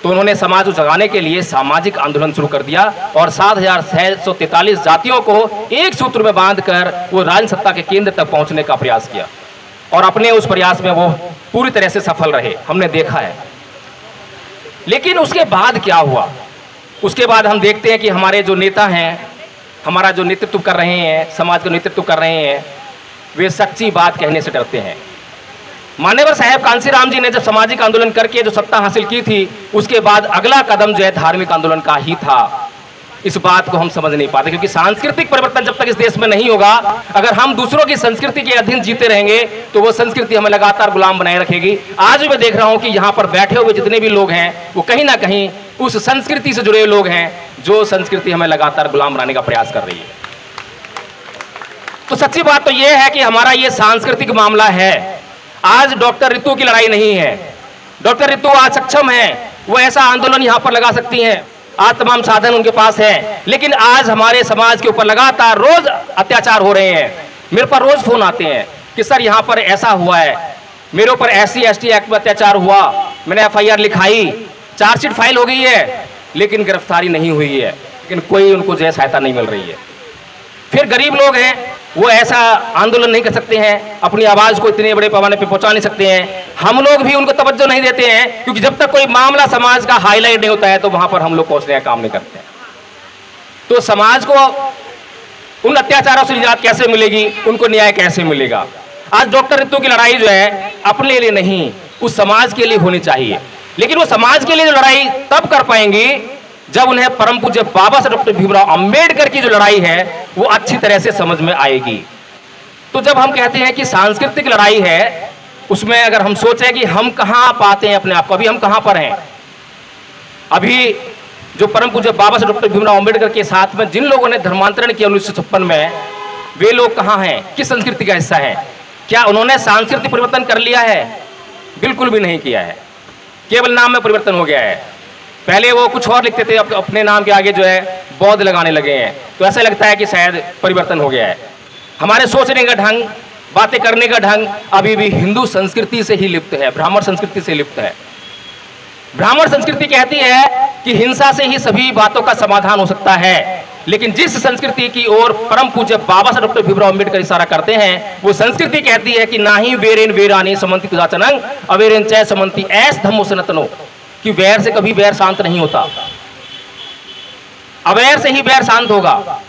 तो उन्होंने समाज को जगाने के लिए सामाजिक आंदोलन शुरू कर दिया और 7,643 जातियों को एक सूत्र में बांधकर वो राज सत्ता के केंद्र तक पहुंचने का प्रयास किया और अपने उस प्रयास में वो पूरी तरह से सफल रहे, हमने देखा है। लेकिन उसके बाद क्या हुआ? उसके बाद हम देखते हैं कि हमारे जो नेता हैं, हमारा जो नेतृत्व कर रहे हैं, समाज का नेतृत्व कर रहे हैं, वे सच्ची बात कहने से डरते हैं। मान्यवर साहब कांसीराम जी ने जब सामाजिक आंदोलन करके जो सत्ता हासिल की थी, उसके बाद अगला कदम जो है धार्मिक आंदोलन का ही था। इस बात को हम समझ नहीं पाते, क्योंकि सांस्कृतिक परिवर्तन जब तक इस देश में नहीं होगा, अगर हम दूसरों की संस्कृति के अधीन जीते रहेंगे तो वो संस्कृति हमें लगातार गुलाम बनाए रखेगी। आज भी मैं देख रहा हूं कि यहाँ पर बैठे हुए जितने भी लोग हैं वो कहीं ना कहीं उस संस्कृति से जुड़े हुए लोग हैं, जो संस्कृति हमें लगातार गुलाम बनाने का प्रयास कर रही है। तो सच्ची बात तो यह है कि हमारा ये सांस्कृतिक मामला है। आज डॉक्टर रितु की लड़ाई नहीं है। डॉक्टर रितु आज सक्षम है, वो ऐसा आंदोलन यहाँ पर लगा सकती हैं, आज तमाम साधन उनके पास है। लेकिन आज हमारे समाज के ऊपर लगातार रोज अत्याचार हो रहे हैं। मेरे पर रोज फोन आते हैं कि सर यहाँ पर ऐसा हुआ है, मेरे ऊपर SC/ST एक्ट में अत्याचार हुआ, मैंने FIR लिखाई, चार्जशीट फाइल हो गई है, लेकिन गिरफ्तारी नहीं हुई है, लेकिन कोई उनको जो है सहायता नहीं मिल रही है। फिर गरीब लोग हैं, वो ऐसा आंदोलन नहीं कर सकते हैं, अपनी आवाज को इतने बड़े पैमाने पे पहुंचा नहीं सकते हैं। हम लोग भी उनको तवज्जो नहीं देते हैं, क्योंकि जब तक कोई मामला समाज का हाईलाइट नहीं होता है तो वहां पर हम लोग पहुंचने का काम नहीं करते हैं। तो समाज को उन अत्याचारों से निजात कैसे मिलेगी, उनको न्याय कैसे मिलेगा? आज डॉक्टर रितु की लड़ाई जो है अपने लिए नहीं, उस समाज के लिए होनी चाहिए। लेकिन वो समाज के लिए जो लड़ाई तब कर पाएंगी जब उन्हें परम पूज्य बाबा साहब डॉक्टर भीमराव अंबेडकर की जो लड़ाई है वो अच्छी तरह से समझ में आएगी। तो जब हम कहते हैं कि सांस्कृतिक लड़ाई है, उसमें अगर हम सोचें कि हम कहाँ पाते हैं अपने आप को, अभी हम कहाँ पर हैं? अभी जो परम पूज्य बाबा साहब डॉक्टर भीमराव अंबेडकर के साथ में जिन लोगों ने धर्मांतरण किया 1956 में, वे लोग कहाँ हैं? किस संस्कृति का हिस्सा है? क्या उन्होंने सांस्कृतिक परिवर्तन कर लिया है? बिल्कुल भी नहीं किया है, केवल नाम में परिवर्तन हो गया है। पहले वो कुछ और लिखते थे, अपने नाम के आगे जो है बौद्ध लगाने लगे हैं, तो ऐसा लगता है कि शायद परिवर्तन हो गया है। हमारे सोचने का ढंग, बातें करने का ढंग अभी भी हिंदू संस्कृति से ही लिप्त है, ब्राह्मण संस्कृति से लिप्त है। ब्राह्मण संस्कृति कहती है कि हिंसा से ही सभी बातों का समाधान हो सकता है, लेकिन जिस संस्कृति की ओर परम पूज्य बाबा साहब डॉक्टर भीमराव अंबेडकर इशारा करते हैं, वो संस्कृति कहती है कि ना ही वेरेन वेरानी समंति कुजाचनंग अवेरेन चय समंति ऐस धम्मो सनातनो, कि वैर से कभी वैर शांत नहीं होता, अवैर से ही वैर शांत होगा।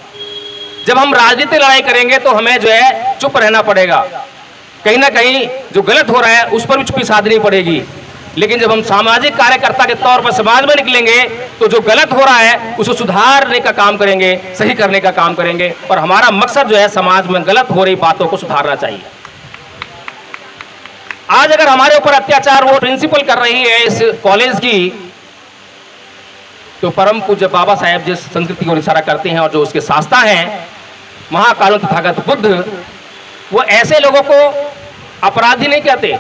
जब हम राजनीतिक लड़ाई करेंगे तो हमें जो है चुप रहना पड़ेगा, कहीं ना कहीं जो गलत हो रहा है उस पर भी चुप्पी साधनी पड़ेगी। लेकिन जब हम सामाजिक कार्यकर्ता के तौर पर समाज में निकलेंगे तो जो गलत हो रहा है उसको सुधारने का काम करेंगे, सही करने का काम करेंगे, और हमारा मकसद जो है समाज में गलत हो रही बातों को सुधारना चाहिए। आज अगर हमारे ऊपर अत्याचार वो प्रिंसिपल कर रही है इस कॉलेज की, तो परम पूज्य बाबा साहेब जिस संस्कृति को इशारा करते हैं और जो उसके शास्ता हैं महाकारुण तथागत बुद्ध, वो ऐसे लोगों को अपराधी नहीं कहते।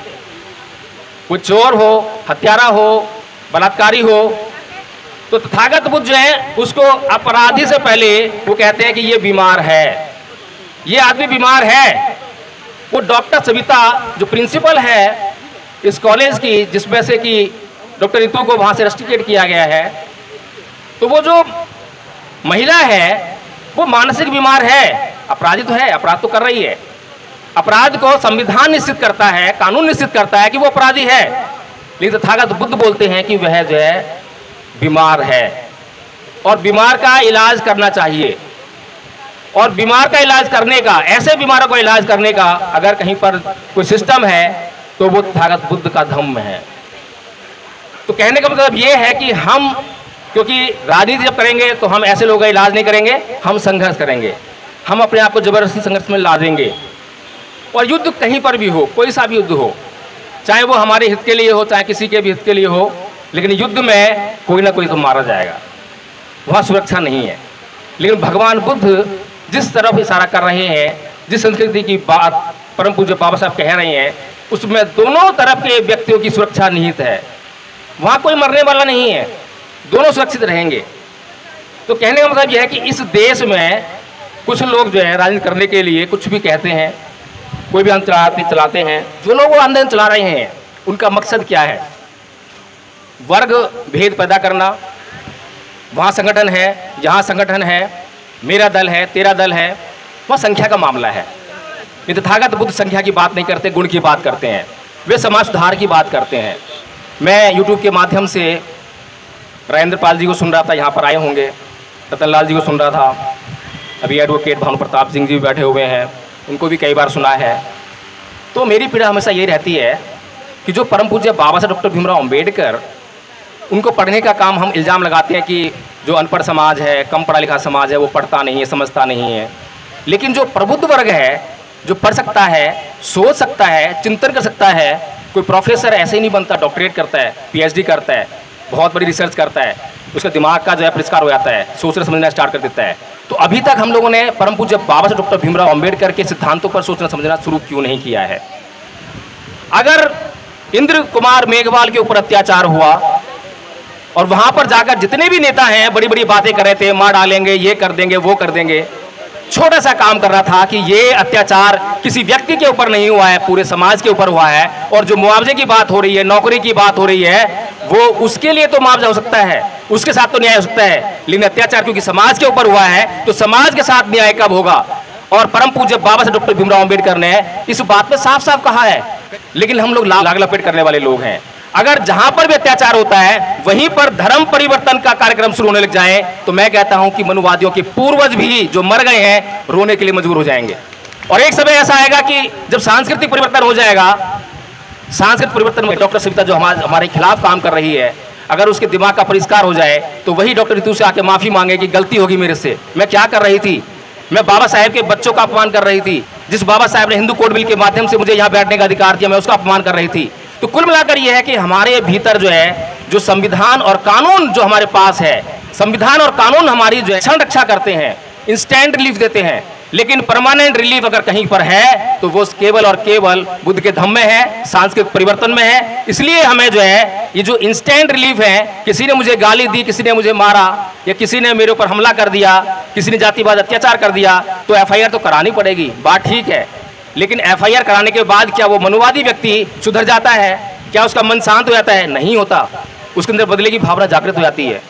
वो चोर हो, हत्यारा हो, बलात्कारी हो, तो तथागत बुद्ध जो है उसको अपराधी से पहले वो कहते हैं कि ये बीमार है, ये आदमी बीमार है। वो डॉक्टर सविता जो प्रिंसिपल है इस कॉलेज की, जिसमें से कि डॉक्टर रितु को वहाँ से रस्टिकेट किया गया है, तो वो जो महिला है वो मानसिक बीमार है, अपराधी तो है, अपराध तो कर रही है। अपराध को संविधान निश्चित करता है, कानून निश्चित करता है कि वो अपराधी है, लेकिन तथागत बुद्ध बोलते हैं कि वह जो है बीमार है और बीमार का इलाज करना चाहिए। और बीमार का इलाज करने का, ऐसे बीमारों का इलाज करने का अगर कहीं पर कोई सिस्टम है तो वो तथागत बुद्ध का धम्म है। तो कहने का मतलब ये है कि हम, क्योंकि राजनीति जब करेंगे तो हम ऐसे लोगों का इलाज नहीं करेंगे, हम संघर्ष करेंगे, हम अपने आप को जबरदस्ती संघर्ष में ला देंगे। और युद्ध कहीं पर भी हो, कोई सा भी युद्ध हो, चाहे वो हमारे हित के लिए हो, चाहे किसी के भी हित के लिए हो, लेकिन युद्ध में कोई ना कोई तो मारा जाएगा, वहाँ सुरक्षा नहीं है। लेकिन भगवान बुद्ध जिस तरफ इशारा कर रहे हैं, जिस संस्कृति की बात परम पूज्य बाबा साहब कह रहे हैं, उसमें दोनों तरफ के व्यक्तियों की सुरक्षा निहित है। वहाँ कोई मरने वाला नहीं है, दोनों सुरक्षित रहेंगे। तो कहने का मतलब यह है कि इस देश में कुछ लोग जो है राजनीति करने के लिए कुछ भी कहते हैं, कोई भी आंदोलन चलाते हैं। जो लोग वो आंदोलन चला रहे हैं उनका मकसद क्या है? वर्ग भेद पैदा करना, वहाँ संगठन है, यहाँ संगठन है, मेरा दल है, तेरा दल है, वह संख्या का मामला है। ये तथागत बुद्ध संख्या की बात नहीं करते, गुण की बात करते हैं। वे समाज सुधार की बात करते हैं। मैं यूट्यूब के माध्यम से राजेंद्र पाल जी को सुन रहा था, यहाँ पर आए होंगे, रतनलाल जी को सुन रहा था, अभी एडवोकेट भानु प्रताप सिंह जी भी बैठे हुए हैं, उनको भी कई बार सुना है। तो मेरी पीड़ा हमेशा ये रहती है कि जो परम पूज्य बाबा साहब डॉक्टर भीमराव अम्बेडकर, उनको पढ़ने का काम हम इल्ज़ाम लगाते हैं कि जो अनपढ़ समाज है, कम पढ़ा लिखा समाज है, वो पढ़ता नहीं है, समझता नहीं है। लेकिन जो प्रबुद्ध वर्ग है, जो पढ़ सकता है, सोच सकता है, चिंतन कर सकता है, कोई प्रोफेसर ऐसे ही नहीं बनता, डॉक्टरेट करता है, पीएचडी करता है, बहुत बड़ी रिसर्च करता है, उसका दिमाग का जो है परिष्कार हो जाता है, सोचना समझना स्टार्ट कर देता है। तो अभी तक हम लोगों ने परम पूज्य बाबा साहब डॉक्टर भीमराव अम्बेडकर के सिद्धांतों पर सोचना समझना शुरू क्यों नहीं किया है? अगर इंद्र कुमार मेघवाल के ऊपर अत्याचार हुआ और वहां पर जाकर जितने भी नेता हैं बड़ी बड़ी बातें कर रहे थे, मार डालेंगे, ये कर देंगे, वो कर देंगे, छोटा सा काम कर रहा था कि ये अत्याचार किसी व्यक्ति के ऊपर नहीं हुआ है, पूरे समाज के ऊपर हुआ है। और जो मुआवजे की बात हो रही है, नौकरी की बात हो रही है, वो उसके लिए तो मुआवजा हो सकता है, उसके साथ तो न्याय हो सकता है, लेकिन अत्याचार क्योंकि समाज के ऊपर हुआ है तो समाज के साथ न्याय कब होगा? और परम पूज्य बाबा साहब डॉक्टर भीमराव अम्बेडकर ने इस बात में साफ साफ कहा है। लेकिन हम लोग लाग लपेट करने वाले लोग हैं। अगर जहां पर भी अत्याचार होता है वहीं पर धर्म परिवर्तन का कार्यक्रम शुरू होने लग जाए तो मैं कहता हूं कि मनुवादियों के पूर्वज भी जो मर गए हैं रोने के लिए मजबूर हो जाएंगे। और एक समय ऐसा आएगा कि जब सांस्कृतिक परिवर्तन हो जाएगा, सांस्कृतिक परिवर्तन में डॉक्टर सविता जो हमारे खिलाफ काम कर रही है, अगर उसके दिमाग का परिष्कार हो जाए तो वही डॉक्टर रितु से आके माफी मांगे कि गलती होगी मेरे से, मैं क्या कर रही थी, मैं बाबा साहेब के बच्चों का अपमान कर रही थी, जिस बाबा साहेब ने हिंदू कोड बिल के माध्यम से मुझे यहाँ बैठने का अधिकार दिया, मैं उसका अपमान कर रही थी। तो कुल मिलाकर यह है कि हमारे भीतर जो है, जो संविधान और कानून जो हमारे पास है, संविधान और कानून हमारी जो है क्षण रक्षा करते हैं, इंस्टेंट रिलीफ देते हैं, लेकिन परमानेंट रिलीफ अगर कहीं पर है तो वो केवल और केवल बुद्ध के धम्म में है, सांस्कृतिक परिवर्तन में है। इसलिए हमें जो है ये जो इंस्टेंट रिलीफ है, किसी ने मुझे गाली दी, किसी ने मुझे मारा, या किसी ने मेरे ऊपर हमला कर दिया, किसी ने जातिवाद अत्याचार कर दिया, तो एफआईआर तो करानी पड़ेगी, बात ठीक है। लेकिन एफआईआर कराने के बाद क्या वो मनुवादी व्यक्ति सुधर जाता है? क्या उसका मन शांत हो जाता है? नहीं होता, उसके अंदर बदले की भावना जागृत हो जाती है।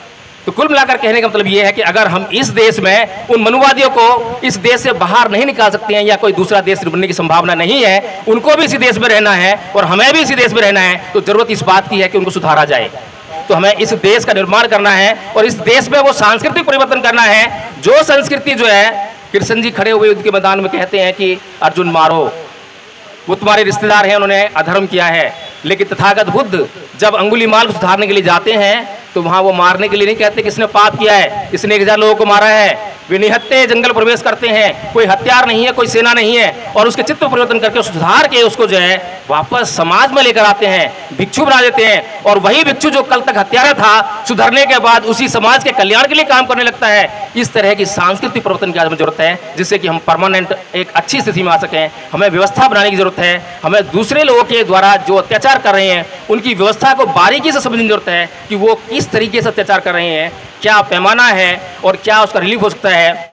तो कुल मिलाकर कहने का मतलब यह है कि अगर हम इस देश में उन मनुवादियों को इस देश से बाहर नहीं निकाल सकते हैं, या कोई दूसरा देश बनने की संभावना नहीं है, उनको भी इसी देश में रहना है और हमें भी इसी देश में रहना है, तो जरूरत इस बात की है कि उनको सुधारा जाए। तो हमें इस देश का निर्माण करना है और इस देश में वो सांस्कृतिक परिवर्तन करना है। जो संस्कृति जो है, कृष्ण जी खड़े हुए युद्ध के मैदान में कहते हैं कि अर्जुन मारो, वो तुम्हारे रिश्तेदार हैं, उन्होंने अधर्म किया है। लेकिन तथागत बुद्ध जब अंगुलीमाल को सुधारने के लिए जाते हैं तो वहां वो मारने के लिए नहीं कहते किसने पाप किया है, इसने 1000 लोगों को मारा है। वे निहत्थे जंगल प्रवेश करते हैं, कोई हथियार नहीं है, कोई सेना नहीं है, और उसके चित्त परिवर्तन करके सुधार के उसको जो है वापस समाज में लेकर आते हैं, भिक्षु बना देते हैं। और वही भिक्षु जो कल तक हत्यारा था, सुधरने के बाद उसी समाज के कल्याण के लिए काम करने लगता है। इस तरह की सांस्कृतिक परिवर्तन की आज हमें जरूरत है, जिससे कि हम परमानेंट एक अच्छी स्थिति में आ सकें। हमें व्यवस्था बनाने की जरूरत है। हमें दूसरे लोगों के द्वारा जो अत्याचार कर रहे हैं उनकी व्यवस्था को बारीकी से समझने की जरूरत है कि वो किस तरीके से अत्याचार कर रहे हैं, क्या पैमाना है और क्या उसका रिलीफ हो सकता है।